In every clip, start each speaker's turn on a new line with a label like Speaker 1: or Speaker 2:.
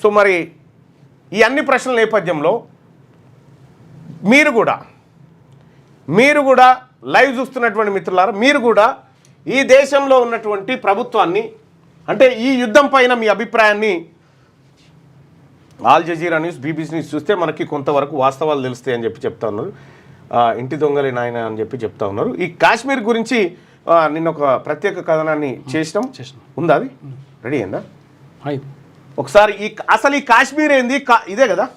Speaker 1: So మరి ఈ అన్ని ప్రశ్నల నేపథ్యంలో మీరు కూడా లైవ్ చూస్తున్నటువంటి మిత్రులారా, మీరు కూడా ఈ దేశంలో ఉన్నటువంటి ప్రభుత్వాన్ని అంటే ఈ యుద్ధం పైన మీ అభిప్రాయాన్ని all Jazeera news, BBC news చూస్తే మనకి కొంతవరకు వాస్తవాలు తెలుస్తాయని చెప్పి చెప్తా ఉన్నారు. ఇంటి దొంగలి నాయన అని చెప్పి చెప్తా ఉన్నారు. ఈ కాశ్మీర్ గురించి నిన్న ఒక ప్రత్యేక కథనాన్ని చేసినాం. ఉందా అది రెడీ అయిందా? ఒకసారి అసలు ఈ కాశ్మీర్ ఏంది, ఇదే కదా,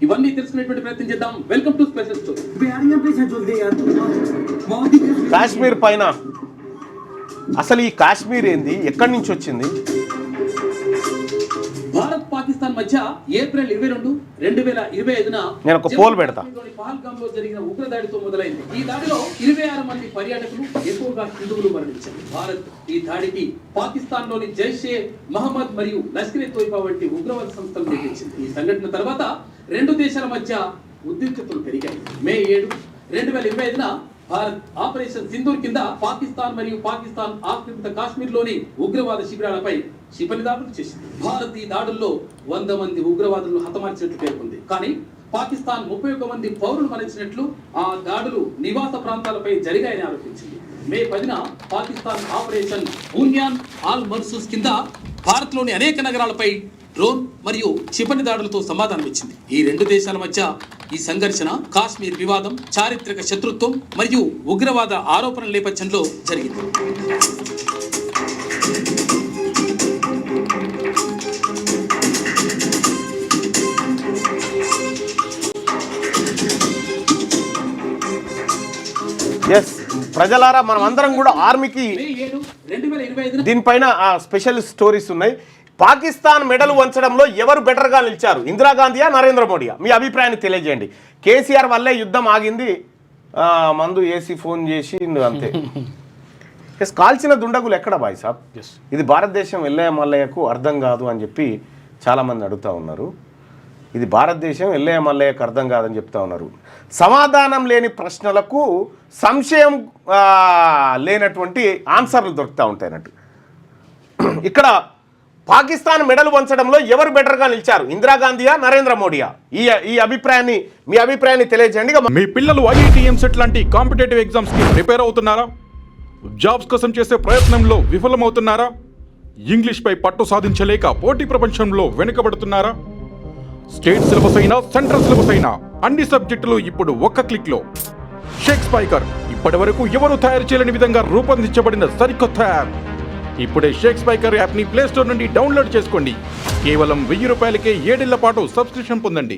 Speaker 2: ఇవన్నీ తెలుసుకునేటువంటి ప్రయత్నం చేద్దాం. Welcome to special story.
Speaker 1: Kashmir పైన అసలు ఈ కాశ్మీర్ ఏంది, ఎక్కడి నుంచి వచ్చింది?
Speaker 2: భారత్ పాకిస్తాన్ మధ్య ఏప్రిల్ 22, 2025న
Speaker 1: నేను ఒక పోల్ పెడతా.
Speaker 2: పహల్గామ్లో జరిగిన ఉగ్రదాడితో మొదలైంది. ఈ దాడిలో 26 మంది పర్యాటకులు, ఎక్కువగా హిందువులు మరణించారు. భారత్ ఈ దాడికి పాకిస్తాన్లోని జైషే మహమ్మద్ మరియు లష్కర్ ఎ తోయిబా వంటి ఉగ్రవాద సంస్థలు నిర్మించింది. ఈ సంఘటన తర్వాత రెండు దేశాల మధ్య ఉద్రిక్తతలు పెరిగాయి. మే 7, 2025న భారత్ ఆపరేషన్ సింధూర్ కింద పాకిస్తాన్ మరియు పాకిస్తాన్ ఆక్రమిత కాశ్మీర్లోని ఉగ్రవాద శిబిరాలపై క్షిపణి దాడులు చేసింది. భారత్ ఈ దాడుల్లో 100 మంది ఉగ్రవాదులను హతమార్చినట్లు పేర్కొంది. కానీ పాకిస్తాన్ 31 మంది పౌరులు మరణించినట్లు, ఆ దాడులు నివాస ప్రాంతాలపై జరిగాయని ఆరోపించింది. మే 10న పాకిస్తాన్ ఆపరేషన్ బున్యాన్ ఆల్ మర్సూస్ కింద భారత్లోని అనేక నగరాలపై డ్రోన్ మరియు క్షిపణి దాడులతో సమాధానం ఇచ్చింది. ఈ రెండు దేశాల మధ్య ఈ సంఘర్షణ కాశ్మీర్ వివాదం, చారిత్రక శత్రుత్వం మరియు ఉగ్రవాద ఆరోపణల నేపథ్యంలో జరిగింది.
Speaker 1: ప్రజలారా, మనం అందరం కూడా ఆర్మీకి దీనిపైన స్పెషల్ స్టోరీస్ ఉన్నాయి. పాకిస్తాన్ మెడలు వంచడంలో ఎవరు బెటర్గా నిలిచారు, ఇందిరాగాంధీయా, నరేంద్ర మోడీయా? మీ అభిప్రాయాన్ని తెలియజేయండి. కేసీఆర్ వల్లే యుద్ధం ఆగింది, మందు ఏసీ ఫోన్ చేసి అంతే. కాల్చిన దుండగులు ఎక్కడ బాయ్ సాబ్? ఇది భారతదేశం ఎల్లయ్య మల్లయ్యకు అర్థం కాదు అని చెప్పి చాలామంది అడుగుతూ ఉన్నారు. ఇది భారతదేశం ఎల్లయ్య మల్లయ్యకు అర్థం కాదని చెప్తా ఉన్నారు. సమాధానం లేని ప్రశ్నలకు సంశయం లేనటువంటి ఆన్సర్లు దొరుకుతూ ఉంటాయి అన్నట్టు. ఇక్కడ పాకిస్తాన్ మెడలు వంచడంలో ఎవరు బెటర్గా నిలిచారు, ఇందిరాగాంధీయా, నరేంద్ర మోడీయా? ఈ అభిప్రాయాన్ని, మీ అభిప్రాయాన్ని తెలియజేయండి.
Speaker 3: మీ పిల్లలు ఐఐటి, ఎంసెట్ లాంటి కాంపిటేటివ్ ఎగ్జామ్స్ కి ప్రిపేర్ అవుతున్నారా? జాబ్స్ కోసం చేసే ప్రయత్నంలో విఫలమవుతున్నారా? ఇంగ్లీష్ పై పట్టు సాధించలేక పోటీ ప్రపంచంలో వెనుకబడుతున్నారా? స్టేట్ సిలబస్ అయినా, సెంట్రల్ సిలబస్ అయినా అన్ని సబ్జెక్టులు ఇప్పుడు ఒక్క క్లిక్ లో. షేక్ స్పైకర్ ఇప్పటి వరకు ఎవరు తయారు చేయలేని విధంగా రూపొందించబడిన సరికొత్త యాప్. ఇప్పుడే షేక్ స్పైకర్ యాప్ ని ప్లే స్టోర్ నుండి డౌన్లోడ్ చేసుకోండి. కేవలం 1000 రూపాయలకే 7 ఏళ్ల పాటు సబ్స్క్రిప్షన్ పొందండి.